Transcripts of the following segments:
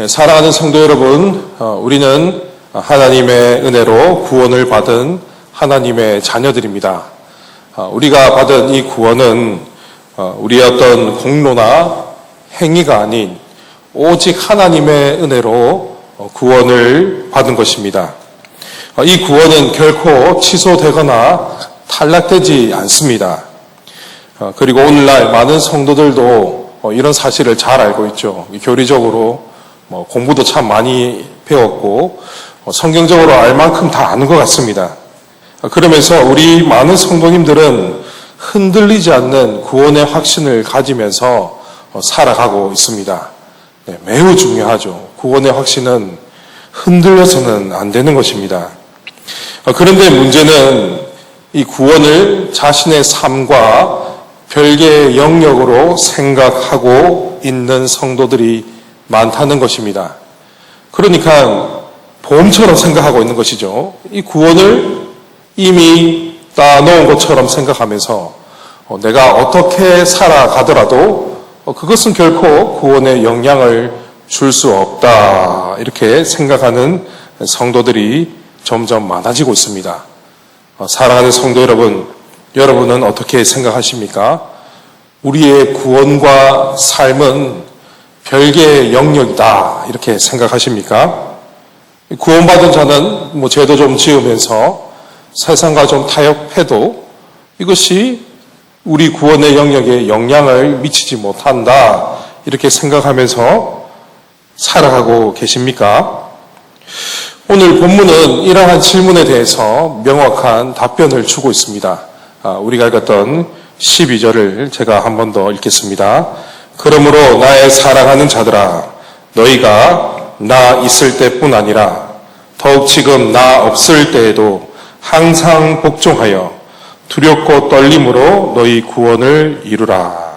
사랑하는 성도 여러분, 우리는 하나님의 은혜로 구원을 받은 하나님의 자녀들입니다. 우리가 받은 이 구원은 우리의 어떤 공로나 행위가 아닌 오직 하나님의 은혜로 구원을 받은 것입니다. 이 구원은 결코 취소되거나 탈락되지 않습니다. 그리고 오늘날 많은 성도들도 이런 사실을 잘 알고 있죠. 교리적으로 공부도 참 많이 배웠고 성경적으로 알 만큼 다 아는 것 같습니다. 그러면서 우리 많은 성도님들은 흔들리지 않는 구원의 확신을 가지면서 살아가고 있습니다. 매우 중요하죠. 구원의 확신은 흔들려서는 안 되는 것입니다. 그런데 문제는 이 구원을 자신의 삶과 별개의 영역으로 생각하고 있는 성도들이 많다는 것입니다. 그러니까 보험처럼 생각하고 있는 것이죠. 이 구원을 이미 따놓은 것처럼 생각하면서 내가 어떻게 살아가더라도 그것은 결코 구원에 영향을 줄 수 없다, 이렇게 생각하는 성도들이 점점 많아지고 있습니다. 사랑하는 성도 여러분, 여러분은 어떻게 생각하십니까? 우리의 구원과 삶은 별개의 영역이다, 이렇게 생각하십니까? 구원받은 자는 죄도 좀 지으면서 세상과 좀 타협해도 이것이 우리 구원의 영역에 영향을 미치지 못한다, 이렇게 생각하면서 살아가고 계십니까? 오늘 본문은 이러한 질문에 대해서 명확한 답변을 주고 있습니다. 우리가 읽었던 12절을 제가 한 번 더 읽겠습니다. 그러므로 나의 사랑하는 자들아, 너희가 나 있을 때뿐 아니라 더욱 지금 나 없을 때에도 항상 복종하여 두렵고 떨림으로 너희 구원을 이루라.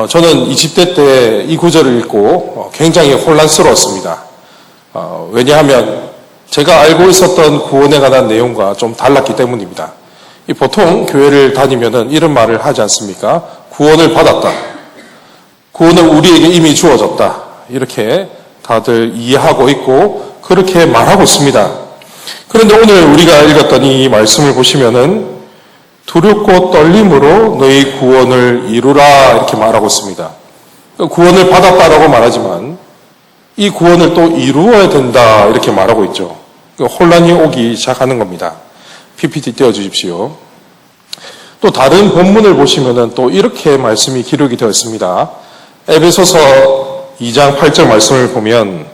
저는 20대 때 이 구절을 읽고 굉장히 혼란스러웠습니다. 왜냐하면 제가 알고 있었던 구원에 관한 내용과 좀 달랐기 때문입니다. 보통 교회를 다니면은 이런 말을 하지 않습니까? 구원을 받았다. 구원은 우리에게 이미 주어졌다. 이렇게 다들 이해하고 있고 그렇게 말하고 있습니다. 그런데 오늘 우리가 읽었던 이 말씀을 보시면은 두렵고 떨림으로 너희 구원을 이루라, 이렇게 말하고 있습니다. 구원을 받았다라고 말하지만 이 구원을 또 이루어야 된다, 이렇게 말하고 있죠. 혼란이 오기 시작하는 겁니다. PPT 띄워주십시오. 또 다른 본문을 보시면은 또 이렇게 말씀이 기록이 되어 있습니다. 에베소서 2장 8절 말씀을 보면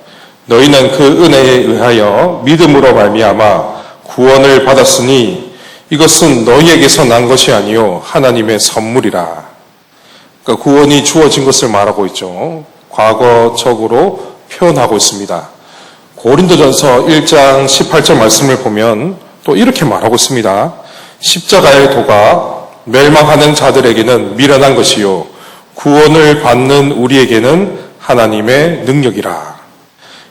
너희는 그 은혜에 의하여 믿음으로 말미암아 구원을 받았으니 이것은 너희에게서 난 것이 아니요 하나님의 선물이라. 그러니까 구원이 주어진 것을 말하고 있죠. 과거적으로 표현하고 있습니다. 고린도전서 1장 18절 말씀을 보면 또 이렇게 말하고 있습니다. 십자가의 도가 멸망하는 자들에게는 미련한 것이요 구원을 받는 우리에게는 하나님의 능력이라.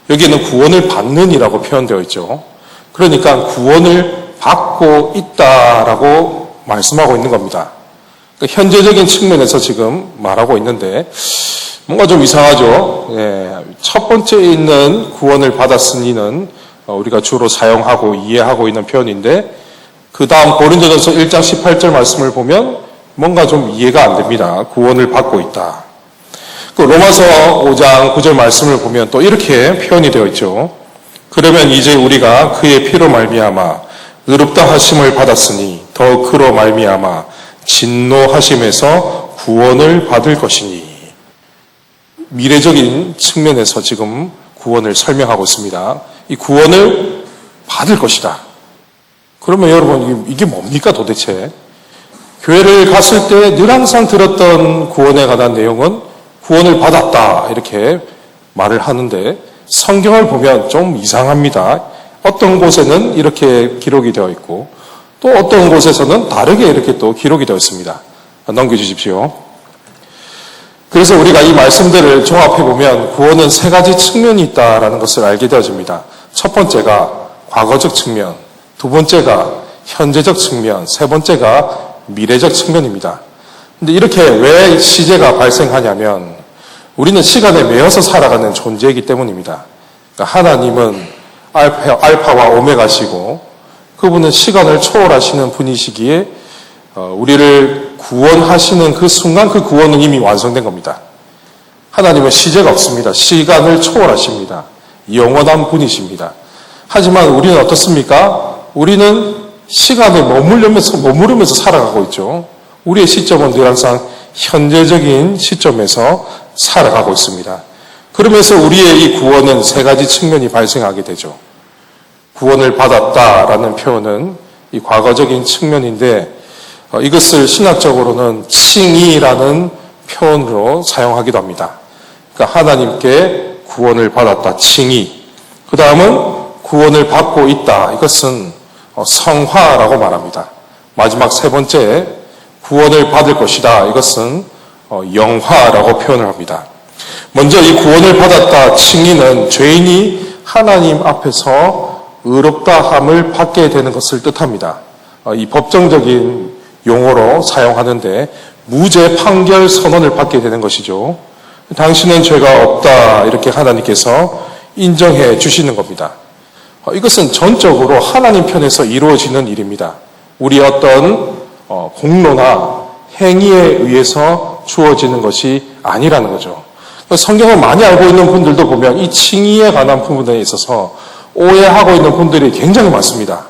여기에는 구원을 받는이라고 표현되어 있죠. 그러니까 구원을 받고 있다라고 말씀하고 있는 겁니다. 그러니까 현재적인 측면에서 지금 말하고 있는데 뭔가 좀 이상하죠. 첫 번째에 있는 구원을 받았으니는 우리가 주로 사용하고 이해하고 있는 표현인데 그 다음 고린도전서 1장 18절 말씀을 보면 뭔가 좀 이해가 안 됩니다. 구원을 받고 있다. 로마서 5장 9절 말씀을 보면 또 이렇게 표현이 되어 있죠. 그러면 이제 우리가 그의 피로 말미암아 의롭다 하심을 받았으니 더 그로 말미암아 진노하심에서 구원을 받을 것이니. 미래적인 측면에서 지금 구원을 설명하고 있습니다. 이 구원을 받을 것이다. 그러면 여러분 이게 뭡니까 도대체? 교회를 갔을 때 늘 항상 들었던 구원에 관한 내용은 구원을 받았다, 이렇게 말을 하는데 성경을 보면 좀 이상합니다. 어떤 곳에는 이렇게 기록이 되어 있고 또 어떤 곳에서는 다르게 이렇게 또 기록이 되어 있습니다. 넘겨주십시오. 그래서 우리가 이 말씀들을 종합해보면 구원은 세 가지 측면이 있다라는 것을 알게 되어집니다. 첫 번째가 과거적 측면, 두 번째가 현재적 측면, 세 번째가 미래적 측면입니다. 근데 이렇게 왜 시제가 발생하냐면 우리는 시간에 매여서 살아가는 존재이기 때문입니다. 그러니까 하나님은 알파와 오메가시고 그분은 시간을 초월하시는 분이시기에 우리를 구원하시는 그 순간 그 구원은 이미 완성된 겁니다. 하나님은 시제가 없습니다. 시간을 초월하십니다. 영원한 분이십니다. 하지만 우리는 어떻습니까? 우리는 시간을 머무르면서 살아가고 있죠. 우리의 시점은 늘 항상 현재적인 시점에서 살아가고 있습니다. 그러면서 우리의 이 구원은 세 가지 측면이 발생하게 되죠. 구원을 받았다라는 표현은 이 과거적인 측면인데 이것을 신학적으로는 칭의라는 표현으로 사용하기도 합니다. 그러니까 하나님께 구원을 받았다, 칭의. 그 다음은 구원을 받고 있다. 이것은 성화라고 말합니다. 마지막 세 번째, 구원을 받을 것이다. 이것은 영화라고 표현을 합니다. 먼저 이 구원을 받았다, 칭의는 죄인이 하나님 앞에서 의롭다함을 받게 되는 것을 뜻합니다. 이 법정적인 용어로 사용하는데 무죄 판결 선언을 받게 되는 것이죠. 당신은 죄가 없다 이렇게 하나님께서 인정해 주시는 겁니다. 이것은 전적으로 하나님 편에서 이루어지는 일입니다. 우리 어떤 공로나 행위에 의해서 주어지는 것이 아니라는 거죠. 성경을 많이 알고 있는 분들도 보면 이 칭의에 관한 부분에 있어서 오해하고 있는 분들이 굉장히 많습니다.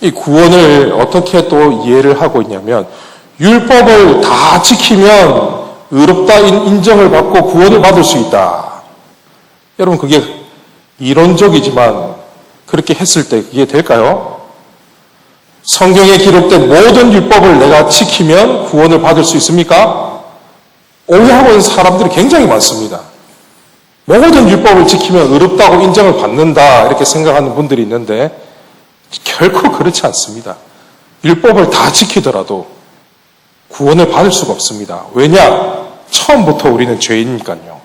이 구원을 어떻게 또 이해를 하고 있냐면 율법을 다 지키면 의롭다 인정을 받고 구원을 받을 수 있다. 여러분 그게 이론적이지만 그렇게 했을 때 그게 될까요? 성경에 기록된 모든 율법을 내가 지키면 구원을 받을 수 있습니까? 오해하고 있는 사람들이 굉장히 많습니다. 모든 율법을 지키면 의롭다고 인정을 받는다 이렇게 생각하는 분들이 있는데 결코 그렇지 않습니다. 율법을 다 지키더라도 구원을 받을 수가 없습니다. 왜냐? 처음부터 우리는 죄인이니까요.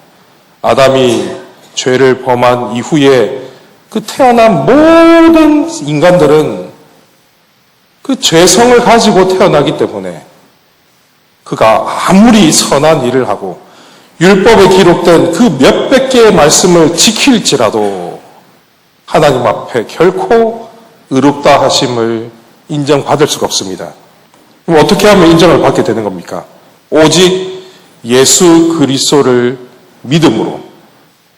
아담이 죄를 범한 이후에 그 태어난 모든 인간들은 그 죄성을 가지고 태어나기 때문에 그가 아무리 선한 일을 하고 율법에 기록된 그 몇백 개의 말씀을 지킬지라도 하나님 앞에 결코 의롭다 하심을 인정받을 수가 없습니다. 그럼 어떻게 하면 인정을 받게 되는 겁니까? 오직 예수 그리스도를 믿음으로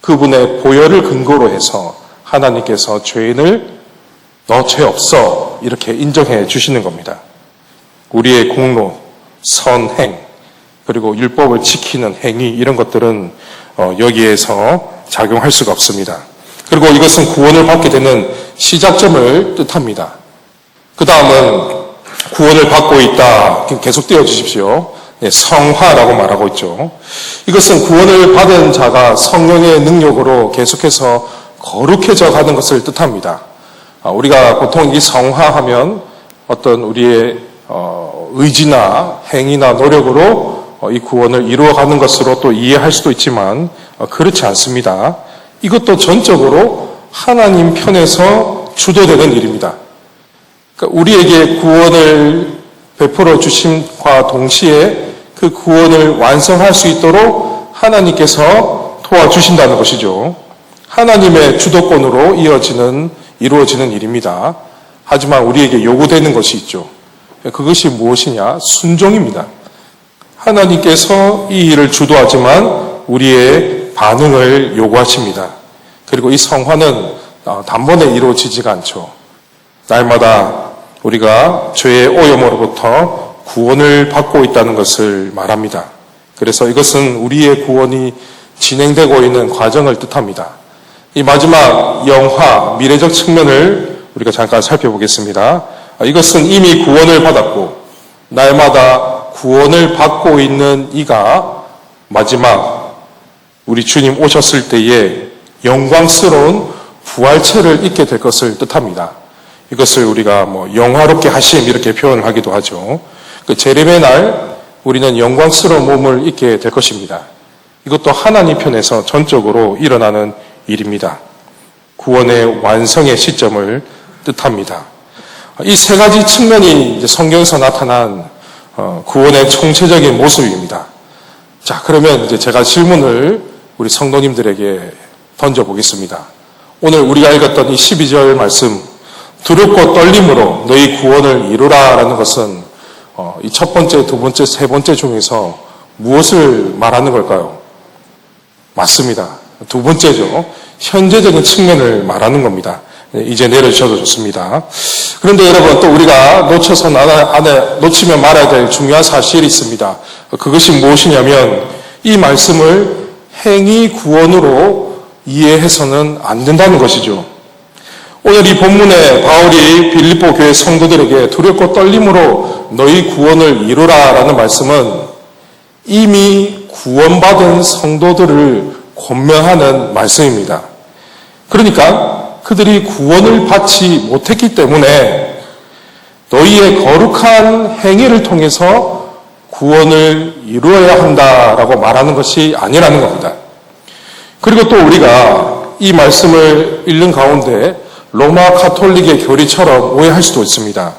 그분의 보혈을 근거로 해서 하나님께서 죄인을 너 죄 없어 이렇게 인정해 주시는 겁니다. 우리의 공로, 선행, 그리고 율법을 지키는 행위 이런 것들은 여기에서 작용할 수가 없습니다. 그리고 이것은 구원을 받게 되는 시작점을 뜻합니다. 그 다음은 구원을 받고 있다. 계속 띄워주십시오. 네, 성화라고 말하고 있죠. 이것은 구원을 받은 자가 성령의 능력으로 계속해서 거룩해져 가는 것을 뜻합니다. 우리가 보통 이 성화하면 어떤 우리의 의지나 행위나 노력으로 이 구원을 이루어가는 것으로 또 이해할 수도 있지만 그렇지 않습니다. 이것도 전적으로 하나님 편에서 주도되는 일입니다. 그러니까 우리에게 구원을 베풀어 주심과 동시에 그 구원을 완성할 수 있도록 하나님께서 도와주신다는 것이죠. 하나님의 주도권으로 이루어지는 일입니다. 하지만 우리에게 요구되는 것이 있죠. 그것이 무엇이냐? 순종입니다. 하나님께서 이 일을 주도하지만 우리의 반응을 요구하십니다. 그리고 이 성화는 단번에 이루어지지가 않죠. 날마다 우리가 죄의 오염으로부터 구원을 받고 있다는 것을 말합니다. 그래서 이것은 우리의 구원이 진행되고 있는 과정을 뜻합니다. 이 마지막 영화, 미래적 측면을 우리가 잠깐 살펴보겠습니다. 이것은 이미 구원을 받았고 날마다 구원을 받고 있는 이가 마지막 우리 주님 오셨을 때에 영광스러운 부활체를 입게 될 것을 뜻합니다. 이것을 우리가 영화롭게 하심 이렇게 표현을 하기도 하죠. 그 재림의 날 우리는 영광스러운 몸을 입게 될 것입니다. 이것도 하나님 편에서 전적으로 일어나는 일입니다. 구원의 완성의 시점을 뜻합니다. 이 세 가지 측면이 성경에서 나타난 구원의 총체적인 모습입니다. 자, 그러면 이제 제가 질문을 우리 성도님들에게 던져보겠습니다. 오늘 우리가 읽었던 이 12절 말씀, 두렵고 떨림으로 너희 구원을 이루라 라는 것은 이 첫 번째, 두 번째, 세 번째 중에서 무엇을 말하는 걸까요? 맞습니다. 두 번째죠. 현재적인 측면을 말하는 겁니다. 이제 내려주셔도 좋습니다. 그런데 여러분, 또 우리가 놓치면 말아야 될 중요한 사실이 있습니다. 그것이 무엇이냐면 이 말씀을 행위 구원으로 이해해서는 안 된다는 것이죠. 오늘 이 본문에 바울이 빌립보 교회 성도들에게 두렵고 떨림으로 너희 구원을 이루라 라는 말씀은 이미 구원받은 성도들을 권면하는 말씀입니다. 그러니까 그들이 구원을 받지 못했기 때문에 너희의 거룩한 행위를 통해서 구원을 이루어야 한다라고 말하는 것이 아니라는 겁니다. 그리고 또 우리가 이 말씀을 읽는 가운데 로마 가톨릭의 교리처럼 오해할 수도 있습니다.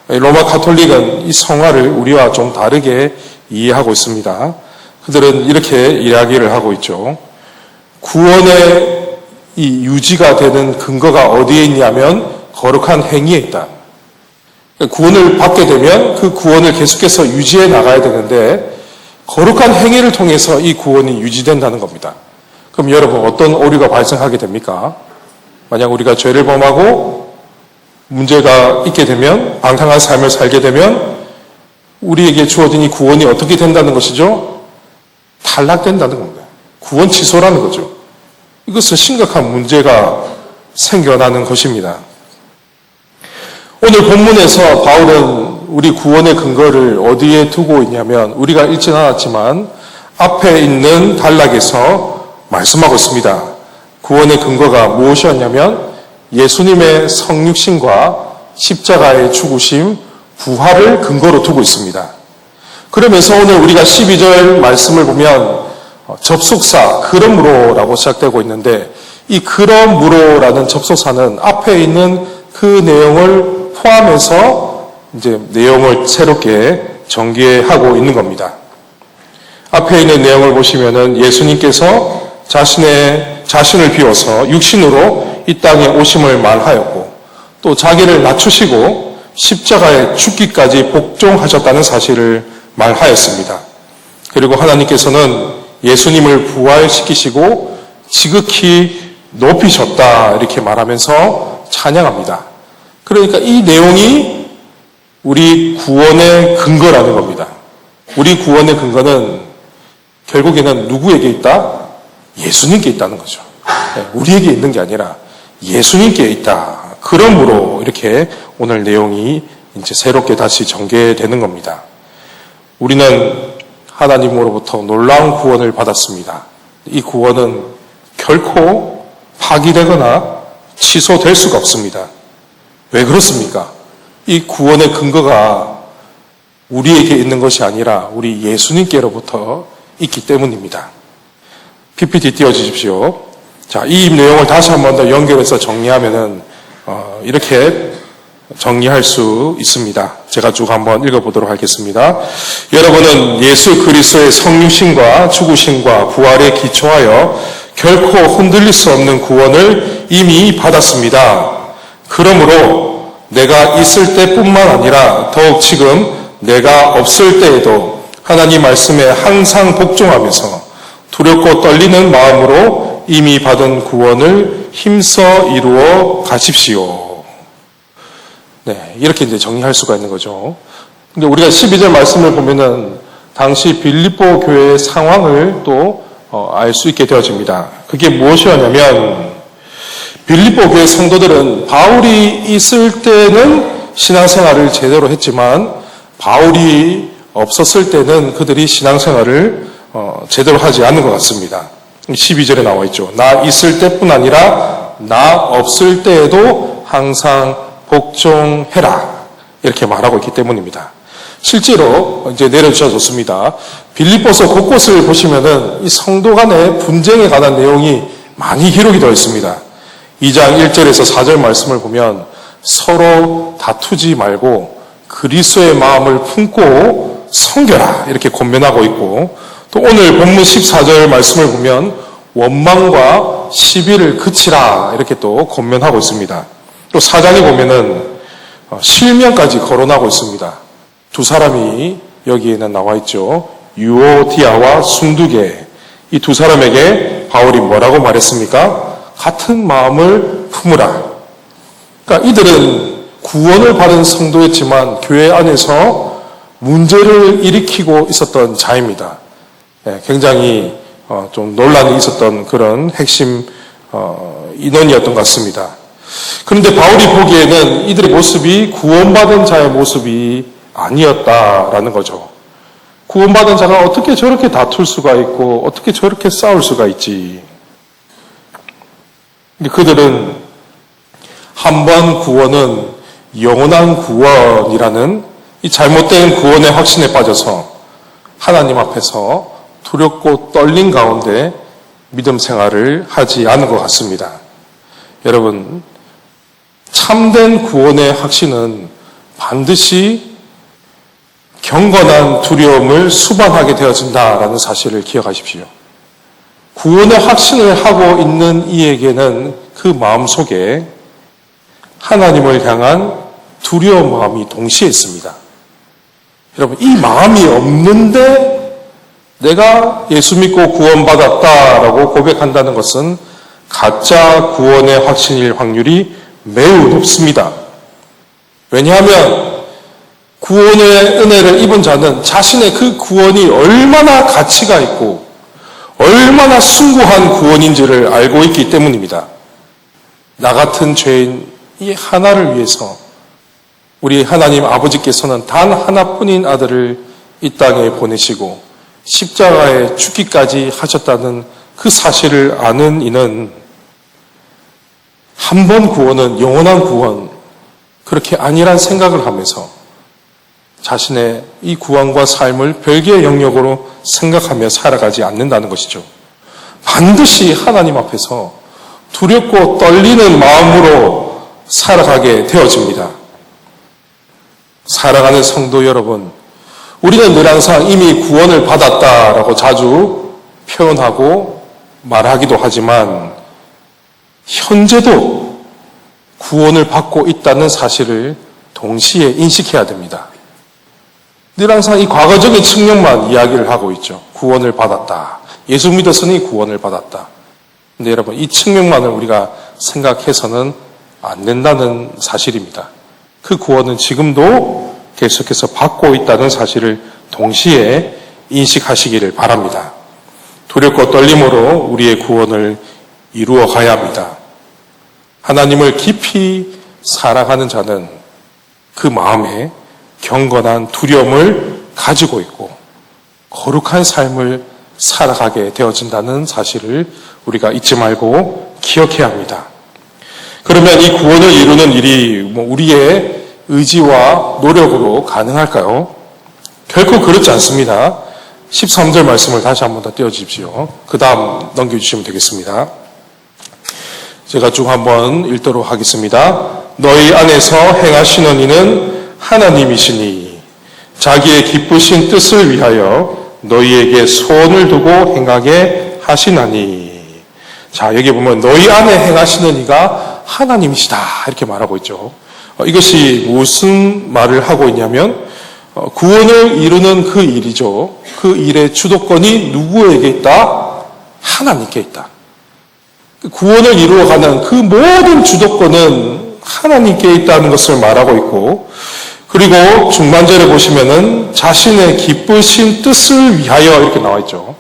로마 가톨릭은 이 성화를 우리와 좀 다르게 이해하고 있습니다. 그들은 이렇게 이야기를 하고 있죠. 구원의 이 유지가 되는 근거가 어디에 있냐면 거룩한 행위에 있다. 구원을 받게 되면 그 구원을 계속해서 유지해 나가야 되는데 거룩한 행위를 통해서 이 구원이 유지된다는 겁니다. 그럼 여러분 어떤 오류가 발생하게 됩니까? 만약 우리가 죄를 범하고 문제가 있게 되면 방탕한 삶을 살게 되면 우리에게 주어진 이 구원이 어떻게 된다는 것이죠? 탈락된다는 겁니다. 구원 취소라는 거죠. 이것은 심각한 문제가 생겨나는 것입니다. 오늘 본문에서 바울은 우리 구원의 근거를 어디에 두고 있냐면 우리가 읽지는 않았지만 앞에 있는 단락에서 말씀하고 있습니다. 구원의 근거가 무엇이었냐면 예수님의 성육신과 십자가의 죽으심, 부활을 근거로 두고 있습니다. 그러면서 오늘 우리가 12절 말씀을 보면 접속사 그러므로라고 시작되고 있는데 이 그러므로라는 접속사는 앞에 있는 그 내용을 포함해서 이제 내용을 새롭게 전개하고 있는 겁니다. 앞에 있는 내용을 보시면은 예수님께서 자신을 비워서 육신으로 이 땅에 오심을 말하였고 또 자기를 낮추시고 십자가에 죽기까지 복종하셨다는 사실을 말하였습니다. 그리고 하나님께서는 예수님을 부활시키시고 지극히 높이셨다 이렇게 말하면서 찬양합니다. 그러니까 이 내용이 우리 구원의 근거라는 겁니다. 우리 구원의 근거는 결국에는 누구에게 있다? 예수님께 있다는 거죠. 우리에게 있는 게 아니라 예수님께 있다. 그러므로 이렇게 오늘 내용이 이제 새롭게 다시 전개되는 겁니다. 우리는 하나님으로부터 놀라운 구원을 받았습니다. 이 구원은 결코 파기되거나 취소될 수가 없습니다. 왜 그렇습니까? 이 구원의 근거가 우리에게 있는 것이 아니라 우리 예수님께로부터 있기 때문입니다. PPT 띄워주십시오. 자, 이 내용을 다시 한 번 더 연결해서 정리하면은 이렇게 정리할 수 있습니다. 제가 쭉 한번 읽어보도록 하겠습니다. 여러분은 예수 그리스도의 성육신과 죽으심과 부활에 기초하여 결코 흔들릴 수 없는 구원을 이미 받았습니다. 그러므로 내가 있을 때뿐만 아니라 더욱 지금 내가 없을 때에도 하나님 말씀에 항상 복종하면서 두렵고 떨리는 마음으로 이미 받은 구원을 힘써 이루어 가십시오. 네, 이렇게 이제 정리할 수가 있는 거죠. 근데 우리가 12절 말씀을 보면은 당시 빌립보 교회의 상황을 또 알 수 있게 되어집니다. 그게 무엇이었냐면 빌립보 교회 성도들은 바울이 있을 때는 신앙생활을 제대로 했지만 바울이 없었을 때는 그들이 신앙생활을 제대로 하지 않는 것 같습니다. 12절에 나와 있죠. 나 있을 때뿐 아니라 나 없을 때에도 항상 복종해라. 이렇게 말하고 있기 때문입니다. 실제로 이제 내려주셔도 좋습니다. 빌립보서 곳곳을 보시면은 이 성도 간의 분쟁에 관한 내용이 많이 기록이 되어 있습니다. 2장 1절에서 4절 말씀을 보면 서로 다투지 말고 그리스도의 마음을 품고 섬겨라 이렇게 권면하고 있고 또 오늘 본문 14절 말씀을 보면 원망과 시비를 그치라 이렇게 또 권면하고 있습니다. 또 4장에 보면은 실명까지 거론하고 있습니다. 두 사람이 여기에는 나와 있죠. 유오디아와 순두계, 이 두 사람에게 바울이 뭐라고 말했습니까? 같은 마음을 품으라. 그러니까 이들은 구원을 받은 성도였지만 교회 안에서 문제를 일으키고 있었던 자입니다. 굉장히 좀 논란이 있었던 그런 핵심 인원이었던 것 같습니다. 그런데 바울이 보기에는 이들의 모습이 구원받은 자의 모습이 아니었다라는 거죠. 구원받은 자가 어떻게 저렇게 다툴 수가 있고 어떻게 저렇게 싸울 수가 있지. 그들은 한 번 구원은 영원한 구원이라는 이 잘못된 구원의 확신에 빠져서 하나님 앞에서 두렵고 떨린 가운데 믿음 생활을 하지 않은 것 같습니다. 여러분, 참된 구원의 확신은 반드시 경건한 두려움을 수반하게 되어진다라는 사실을 기억하십시오. 구원의 확신을 하고 있는 이에게는 그 마음속에 하나님을 향한 두려운 마음이 동시에 있습니다. 여러분, 이 마음이 없는데 내가 예수 믿고 구원받았다라고 고백한다는 것은 가짜 구원의 확신일 확률이 매우 높습니다. 왜냐하면 구원의 은혜를 입은 자는 자신의 그 구원이 얼마나 가치가 있고 얼마나 숭고한 구원인지를 알고 있기 때문입니다. 나 같은 죄인 이 하나를 위해서 우리 하나님 아버지께서는 단 하나뿐인 아들을 이 땅에 보내시고 십자가에 죽기까지 하셨다는 그 사실을 아는 이는 한 번 구원은 영원한 구원, 그렇게 아니란 생각을 하면서 자신의 이 구원과 삶을 별개의 영역으로 생각하며 살아가지 않는다는 것이죠. 반드시 하나님 앞에서 두렵고 떨리는 마음으로 살아가게 되어집니다. 살아가는 성도 여러분, 우리는 늘 항상 이미 구원을 받았다라고 자주 표현하고 말하기도 하지만 현재도 구원을 받고 있다는 사실을 동시에 인식해야 됩니다. 늘 항상 이 과거적인 측면만 이야기를 하고 있죠. 구원을 받았다. 예수 믿었으니 구원을 받았다. 근데 여러분, 이 측면만을 우리가 생각해서는 안 된다는 사실입니다. 그 구원은 지금도 계속해서 받고 있다는 사실을 동시에 인식하시기를 바랍니다. 두렵고 떨림으로 우리의 구원을 이루어 가야 합니다. 하나님을 깊이 사랑하는 자는 그 마음에 경건한 두려움을 가지고 있고 거룩한 삶을 살아가게 되어진다는 사실을 우리가 잊지 말고 기억해야 합니다. 그러면 이 구원을 이루는 일이 우리의 의지와 노력으로 가능할까요? 결코 그렇지 않습니다. 13절 말씀을 다시 한 번 더 띄워주십시오. 그 다음 넘겨주시면 되겠습니다. 제가 쭉 한번 읽도록 하겠습니다. 너희 안에서 행하시는 이는 하나님이시니 자기의 기쁘신 뜻을 위하여 너희에게 소원을 두고 행하게 하시나니. 자, 여기 보면 너희 안에 행하시는 이가 하나님이시다 이렇게 말하고 있죠. 이것이 무슨 말을 하고 있냐면 구원을 이루는 그 일이죠. 그 일의 주도권이 누구에게 있다? 하나님께 있다. 구원을 이루어가는 그 모든 주도권은 하나님께 있다는 것을 말하고 있고, 그리고 중반절에 보시면은 자신의 기쁘신 뜻을 위하여 이렇게 나와 있죠.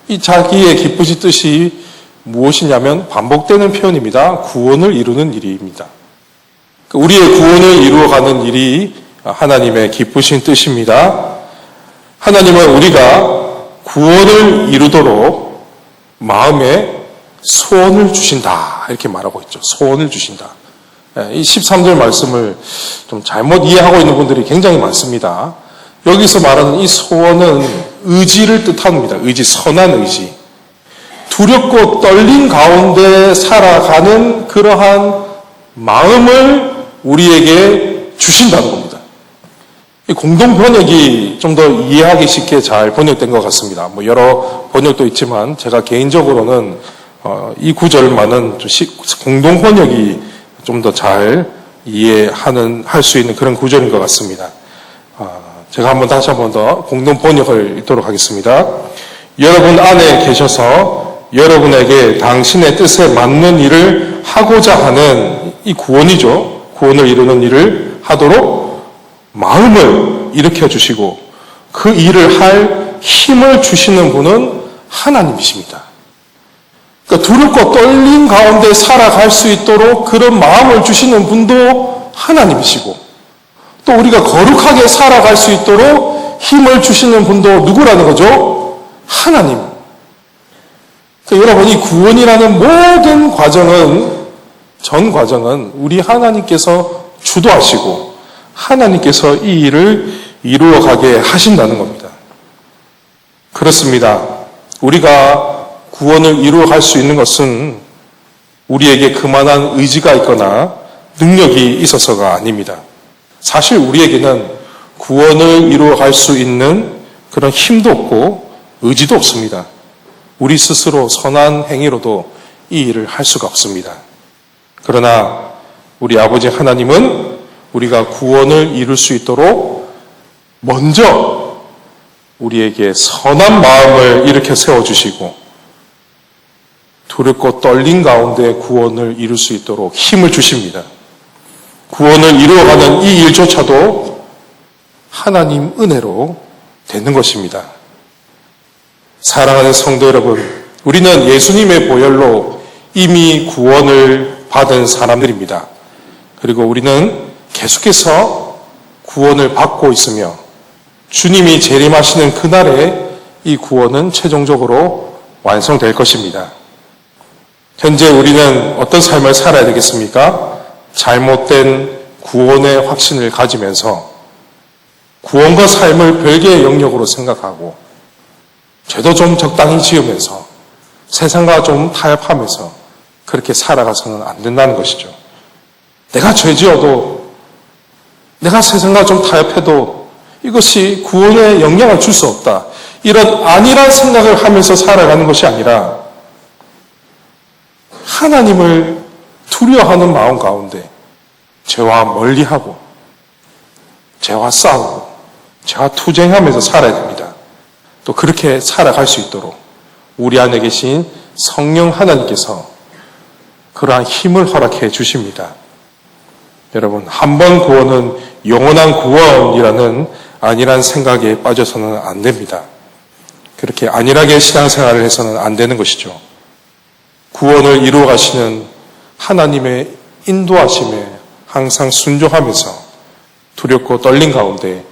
이 자기의 기쁘신 뜻이 무엇이냐면 반복되는 표현입니다. 구원을 이루는 일입니다. 우리의 구원을 이루어가는 일이 하나님의 기쁘신 뜻입니다. 하나님은 우리가 구원을 이루도록 마음에 소원을 주신다 이렇게 말하고 있죠. 소원을 주신다. 이 13절 말씀을 좀 잘못 이해하고 있는 분들이 굉장히 많습니다. 여기서 말하는 이 소원은 의지를 뜻합니다. 의지, 선한 의지. 두렵고 떨린 가운데 살아가는 그러한 마음을 우리에게 주신다는 겁니다. 이 공동 번역이 좀 더 이해하기 쉽게 잘 번역된 것 같습니다. 뭐 여러 번역도 있지만 제가 개인적으로는 이 구절만은 공동 번역이 좀 더 잘 할 수 있는 그런 구절인 것 같습니다. 제가 다시 한 번 더 공동 번역을 읽도록 하겠습니다. 여러분 안에 계셔서 여러분에게 당신의 뜻에 맞는 일을 하고자 하는 이 구원이죠. 구원을 이루는 일을 하도록 마음을 일으켜 주시고 그 일을 할 힘을 주시는 분은 하나님이십니다. 그러니까 두렵고 떨림 가운데 살아갈 수 있도록 그런 마음을 주시는 분도 하나님이시고 또 우리가 거룩하게 살아갈 수 있도록 힘을 주시는 분도 누구라는 거죠? 하나님. 그러니까 여러분 이 구원이라는 모든 과정은 전 과정은 우리 하나님께서 주도하시고 하나님께서 이 일을 이루어가게 하신다는 겁니다. 그렇습니다. 우리가 구원을 이루어갈 수 있는 것은 우리에게 그만한 의지가 있거나 능력이 있어서가 아닙니다. 사실 우리에게는 구원을 이루어갈 수 있는 그런 힘도 없고 의지도 없습니다. 우리 스스로 선한 행위로도 이 일을 할 수가 없습니다. 그러나 우리 아버지 하나님은 우리가 구원을 이룰 수 있도록 먼저 우리에게 선한 마음을 일으켜 세워주시고 두렵고 떨린 가운데 구원을 이룰 수 있도록 힘을 주십니다. 구원을 이루어가는 이 일조차도 하나님 은혜로 되는 것입니다. 사랑하는 성도 여러분, 우리는 예수님의 보혈로 이미 구원을 받은 사람들입니다. 그리고 우리는 계속해서 구원을 받고 있으며 주님이 재림하시는 그날에 이 구원은 최종적으로 완성될 것입니다. 현재 우리는 어떤 삶을 살아야 되겠습니까? 잘못된 구원의 확신을 가지면서 구원과 삶을 별개의 영역으로 생각하고 죄도 좀 적당히 지으면서 세상과 좀 타협하면서 그렇게 살아가서는 안 된다는 것이죠. 내가 죄 지어도 내가 세상과 좀 타협해도 이것이 구원에 영향을 줄 수 없다. 이런 안일한 생각을 하면서 살아가는 것이 아니라 하나님을 두려워하는 마음 가운데 죄와 멀리하고 죄와 싸우고 죄와 투쟁하면서 살아야 됩니다. 또 그렇게 살아갈 수 있도록 우리 안에 계신 성령 하나님께서 그러한 힘을 허락해 주십니다. 여러분, 한 번 구원은 영원한 구원이라는 안일한 생각에 빠져서는 안 됩니다. 그렇게 안일하게 신앙생활을 해서는 안 되는 것이죠. 구원을 이루어 가시는 하나님의 인도하심에 항상 순종하면서 두렵고 떨린 가운데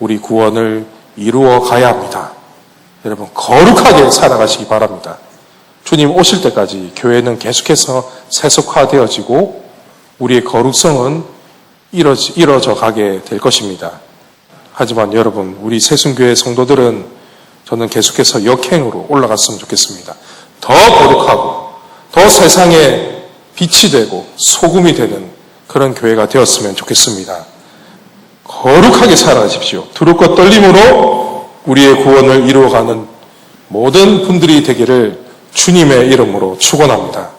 우리 구원을 이루어 가야 합니다. 여러분, 거룩하게 살아가시기 바랍니다. 주님 오실 때까지 교회는 계속해서 세속화되어지고 우리의 거룩성은 이뤄져 가게 될 것입니다. 하지만 여러분, 우리 새순교회 성도들은 저는 계속해서 역행으로 올라갔으면 좋겠습니다. 더 거룩하고 더 세상에 빛이 되고 소금이 되는 그런 교회가 되었으면 좋겠습니다. 거룩하게 살아가십시오. 두렵고 떨림으로 우리의 구원을 이루어가는 모든 분들이 되기를 주님의 이름으로 축원합니다.